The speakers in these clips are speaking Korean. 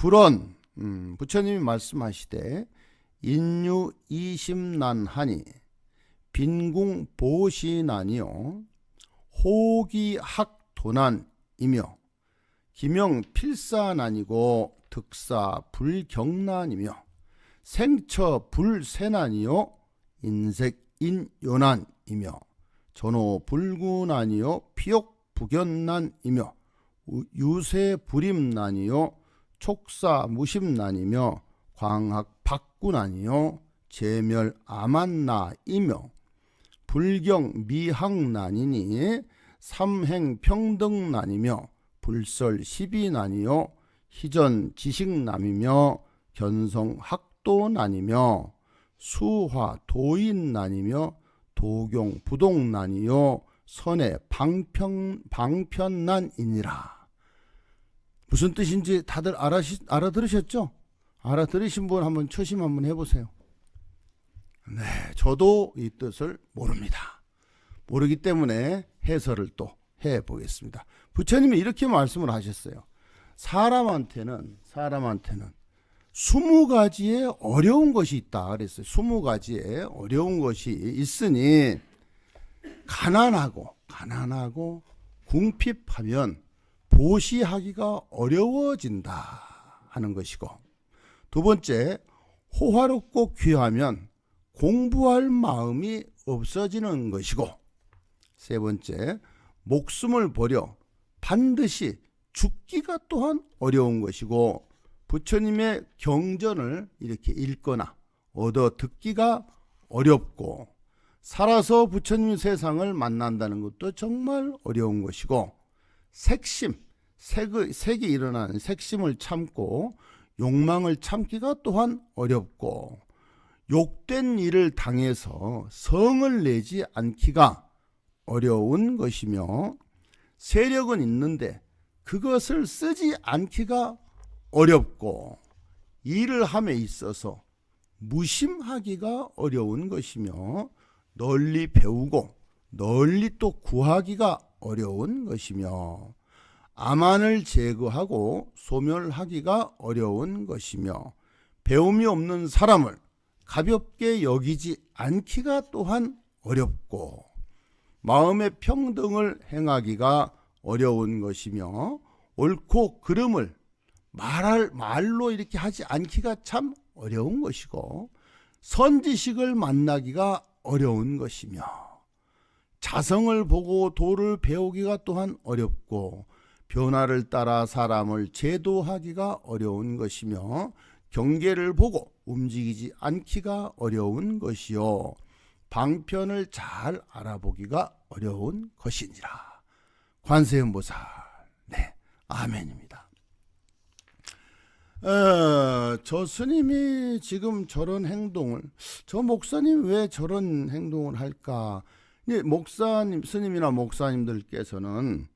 불언 부처님이 말씀하시되 인유 이심난하니 빈궁 보시난이요 호기학도난이며 기명 필사난이고 득사 불경난이며 생처 불세난이요 인색인요난이며 전호 불구난이요 피욕부견난이며 유세불임난이요 촉사무심난이며 광학박구난이요 제멸아만나이며 불경미학난이니 삼행평등난이며 불설시비난이요 희전지식남이며 견성학도난이며 수화도인난이며 도경부동난이요 선의 방편난이니라. 무슨 뜻인지 다들 알아들으셨죠? 알아들으신 분 한번 초심 한번 해보세요. 네, 저도 이 뜻을 모릅니다. 모르기 때문에 해설을 또 해보겠습니다. 부처님이 이렇게 말씀을 하셨어요. 사람한테는 20가지의 어려운 것이 있다 그랬어요. 20가지의 어려운 것이 있으니 가난하고 궁핍하면 보시하기가 어려워진다 하는 것이고, 두 번째, 호화롭고 귀하면 공부할 마음이 없어지는 것이고, 세 번째, 목숨을 버려 반드시 죽기가 또한 어려운 것이고, 부처님의 경전을 이렇게 읽거나 얻어 듣기가 어렵고, 살아서 부처님 세상을 만난다는 것도 정말 어려운 것이고, 색이 일어나는 색심을 참고 욕망을 참기가 또한 어렵고, 욕된 일을 당해서 성을 내지 않기가 어려운 것이며, 세력은 있는데 그것을 쓰지 않기가 어렵고, 일을 함에 있어서 무심하기가 어려운 것이며, 널리 배우고 널리 또 구하기가 어려운 것이며, 암만을 제거하고 소멸하기가 어려운 것이며, 배움이 없는 사람을 가볍게 여기지 않기가 또한 어렵고, 마음의 평등을 행하기가 어려운 것이며, 옳고 그름을 말로 이렇게 하지 않기가 참 어려운 것이고, 선지식을 만나기가 어려운 것이며, 자성을 보고 도를 배우기가 또한 어렵고, 변화를 따라 사람을 제도하기가 어려운 것이며, 경계를 보고 움직이지 않기가 어려운 것이요 방편을 잘 알아보기가 어려운 것이니라. 관세음보살. 네, 아멘입니다. 저 스님이 지금 저런 행동을, 저 목사님 왜 저런 행동을 할까? 스님이나 목사님들께서는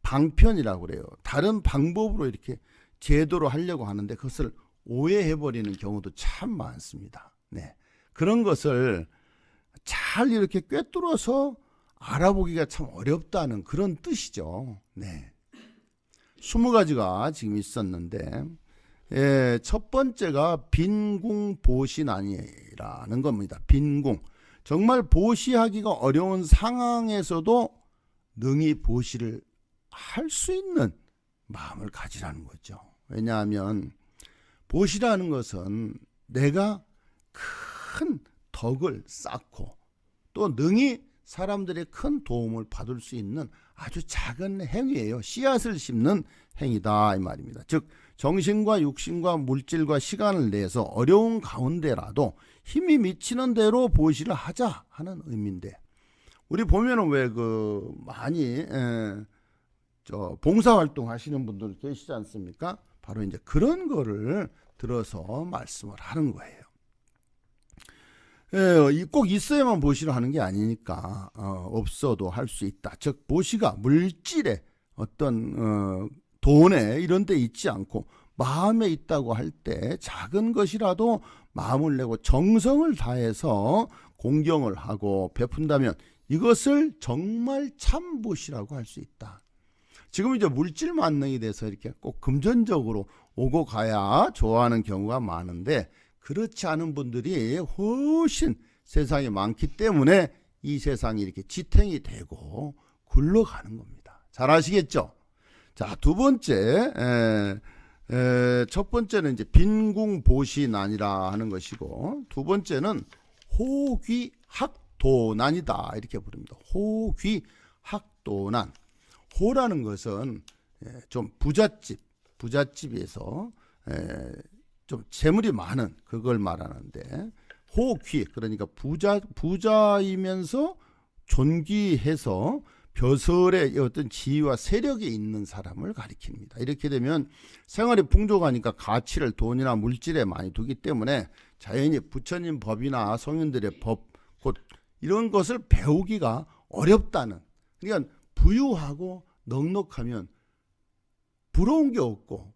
방편이라고 그래요. 다른 방법으로 이렇게 제도로 하려고 하는데 그것을 오해해버리는 경우도 참 많습니다. 네, 그런 것을 잘 이렇게 꿰뚫어서 알아보기가 참 어렵다는 그런 뜻이죠. 네, 20가지가 지금 있었는데, 첫 번째가 빈궁보시난이라는 겁니다. 빈궁, 정말 보시하기가 어려운 상황에서도 능히 보시를 할 수 있는 마음을 가지라는 거죠. 왜냐하면 보시라는 것은 내가 큰 덕을 쌓고 또 능히 사람들의 큰 도움을 받을 수 있는 아주 작은 행위예요. 씨앗을 심는 행위다 이 말입니다. 즉 정신과 육신과 물질과 시간을 내서 어려운 가운데라도 힘이 미치는 대로 보시를 하자 하는 의미인데, 우리 보면은 왜 많이 봉사활동 하시는 분들 계시지 않습니까? 바로 이제 그런 거를 들어서 말씀을 하는 거예요. 꼭 있어야만 보시를 하는 게 아니니까 없어도 할 수 있다. 즉 보시가 물질에 어떤 돈에 이런 데 있지 않고 마음에 있다고 할 때 작은 것이라도 마음을 내고 정성을 다해서 공경을 하고 베푼다면 이것을 정말 참 보시라고 할 수 있다. 지금 이제 물질 만능이 돼서 이렇게 꼭 금전적으로 오고 가야 좋아하는 경우가 많은데, 그렇지 않은 분들이 훨씬 세상에 많기 때문에 이 세상이 이렇게 지탱이 되고 굴러가는 겁니다. 잘 아시겠죠? 자, 두 번째, 첫 번째는 이제 빈궁보시난이라 하는 것이고, 두 번째는 호귀학도난이다 이렇게 부릅니다. 호귀학도난. 호라는 것은 좀 부잣집에서 좀 재물이 많은 그걸 말하는데, 호귀 그러니까 부자이면서 존귀해서 벼슬의 어떤 지위와 세력이 있는 사람을 가리킵니다. 이렇게 되면 생활이 풍족하니까 가치를 돈이나 물질에 많이 두기 때문에 자연히 부처님 법이나 성인들의 법, 곧 이런 것을 배우기가 어렵다는, 그러니까 부유하고 넉넉하면 부러운 게 없고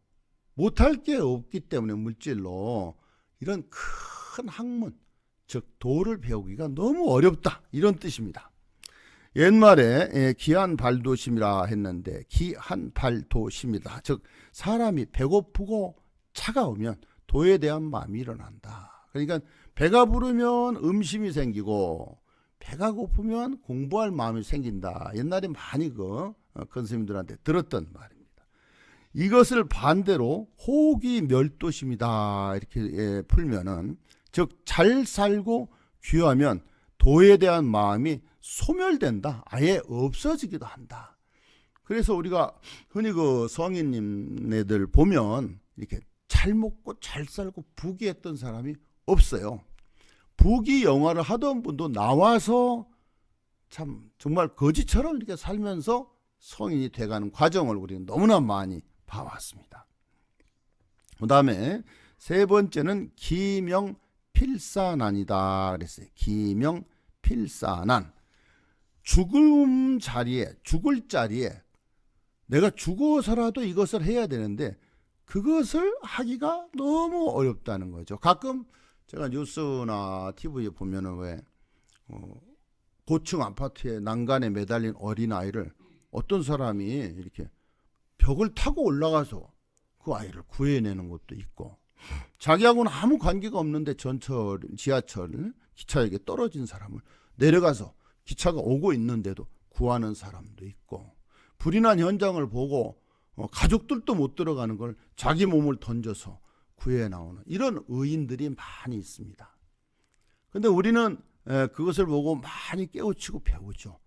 못할 게 없기 때문에 물질로 이런 큰 학문, 즉 도를 배우기가 너무 어렵다, 이런 뜻입니다. 옛말에 기한발도심이라 했는데, 기한발도심이다, 즉 사람이 배고프고 차가우면 도에 대한 마음이 일어난다. 그러니까 배가 부르면 음심이 생기고 배가 고프면 공부할 마음이 생긴다. 옛날에 많이 큰 스님들한테 들었던 말입니다. 이것을 반대로 호기멸도심이다 이렇게 풀면은, 즉 잘 살고 귀하면 도에 대한 마음이 소멸된다, 아예 없어지기도 한다. 그래서 우리가 흔히 성인님네들 보면 이렇게 잘 먹고 잘 살고 부귀했던 사람이 없어요. 부귀 영화를 하던 분도 나와서 참 정말 거지처럼 이렇게 살면서 성인이 돼가는 과정을 우리는 너무나 많이 봐왔습니다. 그 다음에 세 번째는 기명필사난이다 그랬어요. 기명필사난. 죽을 자리에 내가 죽어서라도 이것을 해야 되는데 그것을 하기가 너무 어렵다는 거죠. 가끔 제가 뉴스나 TV에 보면은 왜 고층 아파트에 난간에 매달린 어린아이를 어떤 사람이 이렇게 벽을 타고 올라가서 그 아이를 구해내는 것도 있고, 자기하고는 아무 관계가 없는데 지하철 기차역에 떨어진 사람을 내려가서 기차가 오고 있는데도 구하는 사람도 있고, 불이 난 현장을 보고 가족들도 못 들어가는 걸 자기 몸을 던져서 구해 나오는 이런 의인들이 많이 있습니다. 그런데 우리는 그것을 보고 많이 깨우치고 배우죠.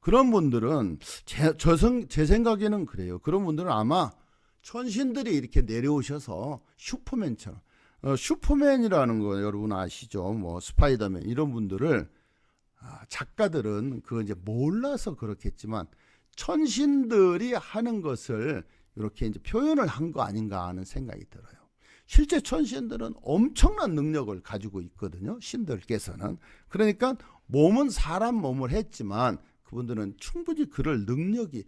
그런 분들은 제 생각에는 그래요. 그런 분들은 아마 천신들이 이렇게 내려오셔서 슈퍼맨처럼, 슈퍼맨이라는 거 여러분 아시죠? 뭐 스파이더맨 이런 분들을 작가들은 이제 몰라서 그렇겠지만 천신들이 하는 것을 이렇게 이제 표현을 한 거 아닌가 하는 생각이 들어요. 실제 천신들은 엄청난 능력을 가지고 있거든요. 신들께서는. 그러니까 몸은 사람 몸을 했지만 그분들은 충분히 그럴 능력이,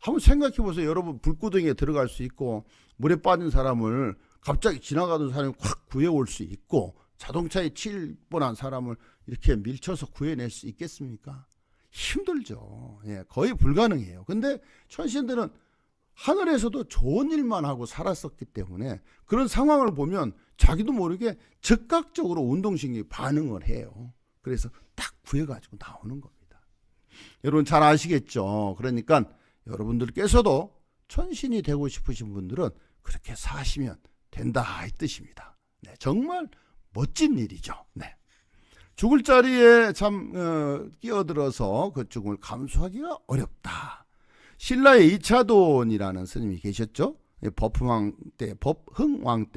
한번 생각해 보세요. 여러분 불구덩이에 들어갈 수 있고 물에 빠진 사람을 갑자기 지나가던 사람이 확 구해올 수 있고 자동차에 치일 뻔한 사람을 이렇게 밀쳐서 구해낼 수 있겠습니까? 힘들죠. 거의 불가능해요. 근데 천신들은 하늘에서도 좋은 일만 하고 살았었기 때문에 그런 상황을 보면 자기도 모르게 즉각적으로 운동신경이 반응을 해요. 그래서 딱 구해가지고 나오는 겁니다. 여러분 잘 아시겠죠? 그러니까 여러분들께서도 천신이 되고 싶으신 분들은 그렇게 사시면 된다 이 뜻입니다. 정말 멋진 일이죠. 죽을 자리에 끼어들어서 그 죽음을 감수하기가 어렵다. 신라의 이차돈이라는 스님이 계셨죠. 법흥왕 때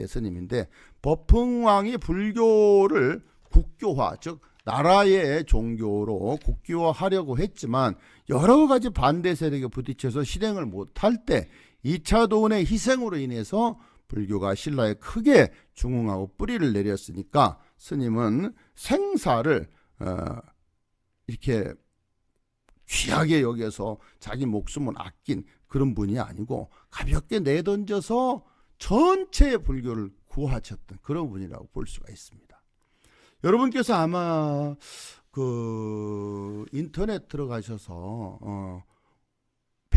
스님인데, 법흥왕이 불교를 국교화, 즉 나라의 종교로 국교화하려고 했지만 여러 가지 반대 세력에 부딪혀서 실행을 못할 때 이차돈의 희생으로 인해서 불교가 신라에 크게 중흥하고 뿌리를 내렸으니까 스님은 생사를 이렇게 귀하게 여겨서 자기 목숨을 아낀 그런 분이 아니고 가볍게 내던져서 전체의 불교를 구하셨던 그런 분이라고 볼 수가 있습니다. 여러분께서 아마 인터넷 들어가셔서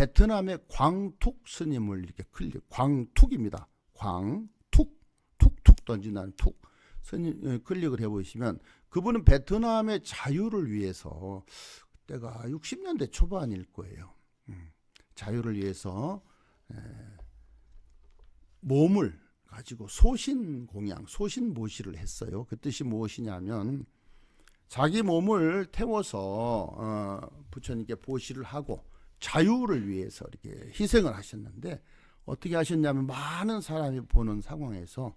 베트남의 광툭 스님을 이렇게 광툭입니다. 광툭, 툭툭 던진다는 툭 스님 클릭을 해보시면 그분은 베트남의 자유를 위해서 그때가 60년대 초반일 거예요. 자유를 위해서 몸을 가지고 소신공양, 소신보시를 했어요. 그 뜻이 무엇이냐면 자기 몸을 태워서 부처님께 보시를 하고 자유를 위해서 이렇게 희생을 하셨는데 어떻게 하셨냐면 많은 사람이 보는 상황에서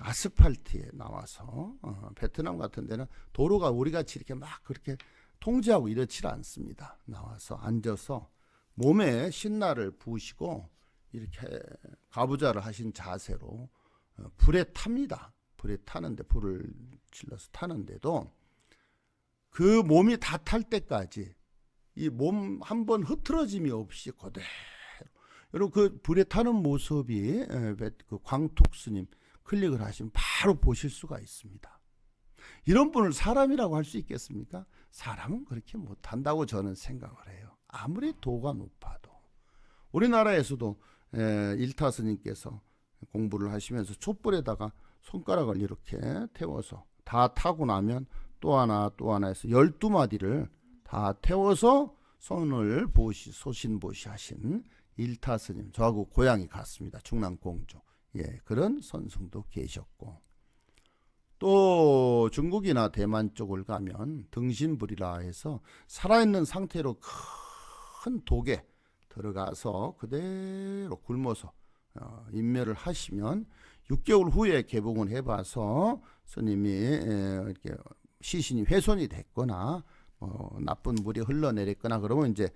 아스팔트에 나와서 베트남 같은 데는 도로가 우리같이 이렇게 막 그렇게 통제하고 이렇지 않습니다. 나와서 앉아서 몸에 신나를 부으시고 이렇게 가부좌를 하신 자세로 불에 탑니다. 불에 타는데 불을 질러서 타는데도 그 몸이 다 탈 때까지 이 몸 한 번 흐트러짐이 없이 그대로 여러분 그 불에 타는 모습이 그 광툭 스님 클릭을 하시면 바로 보실 수가 있습니다. 이런 분을 사람이라고 할 수 있겠습니까? 사람은 그렇게 못한다고 저는 생각을 해요. 아무리 도가 높아도. 우리나라에서도 일타 스님께서 공부를 하시면서 촛불에다가 손가락을 이렇게 태워서 다 타고 나면 또 하나 해서 12마디를 다 태워서 손을 소신보시 하신 일타 스님, 저하고 고향이 같습니다. 충남 공주. 그런 선승도 계셨고, 또 중국이나 대만 쪽을 가면 등신불이라 해서 살아있는 상태로 큰 독에 들어가서 그대로 굶어서 인멸을 하시면 6개월 후에 개봉을 해봐서 스님이 이렇게 시신이 훼손이 됐거나 나쁜 물이 흘러내렸거나 그러면 이제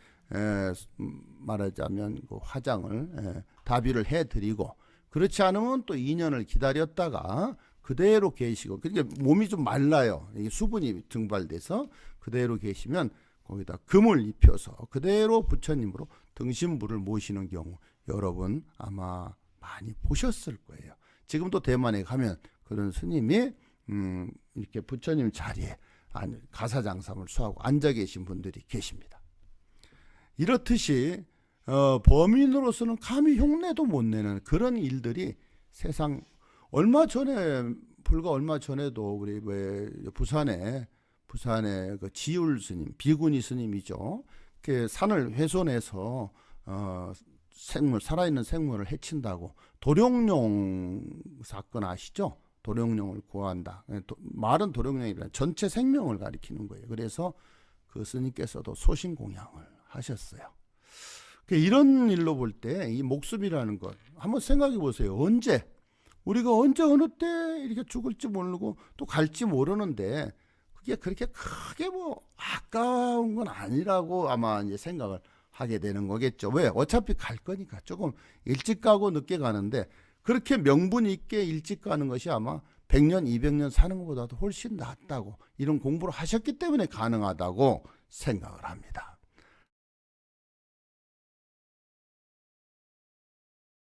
말하자면 그 화장을 다비를 해드리고, 그렇지 않으면 또 2년을 기다렸다가 그대로 계시고, 그러니까 몸이 좀 말라요. 이게 수분이 증발돼서 그대로 계시면 거기다 금을 입혀서 그대로 부처님으로 등신불을 모시는 경우 여러분 아마 많이 보셨을 거예요. 지금도 대만에 가면 그런 스님이 이렇게 부처님 자리에 가사장삼을 수하고 앉아 계신 분들이 계십니다. 이렇듯이 범인으로서는 감히 흉내도 못 내는 그런 일들이 세상 불과 얼마 전에도 우리 부산에 그 지율 스님, 비구니 스님이죠. 그 산을 훼손해서 살아있는 생물을 해친다고 도룡뇽 사건 아시죠? 도룡뇽을 구한다. 말은 도룡뇽이 아니라 전체 생명을 가리키는 거예요. 그래서 그 스님께서도 소신공양을 하셨어요. 이런 일로 볼 때 이 목숨이라는 것 한번 생각해 보세요. 우리가 언제 어느 때 이렇게 죽을지 모르고 또 갈지 모르는데 그게 그렇게 크게 아까운 건 아니라고 아마 이제 생각을 하게 되는 거겠죠. 왜? 어차피 갈 거니까 조금 일찍 가고 늦게 가는데 그렇게 명분 있게 일찍 가는 것이 아마 100년, 200년 사는 것보다도 훨씬 낫다고, 이런 공부를 하셨기 때문에 가능하다고 생각을 합니다.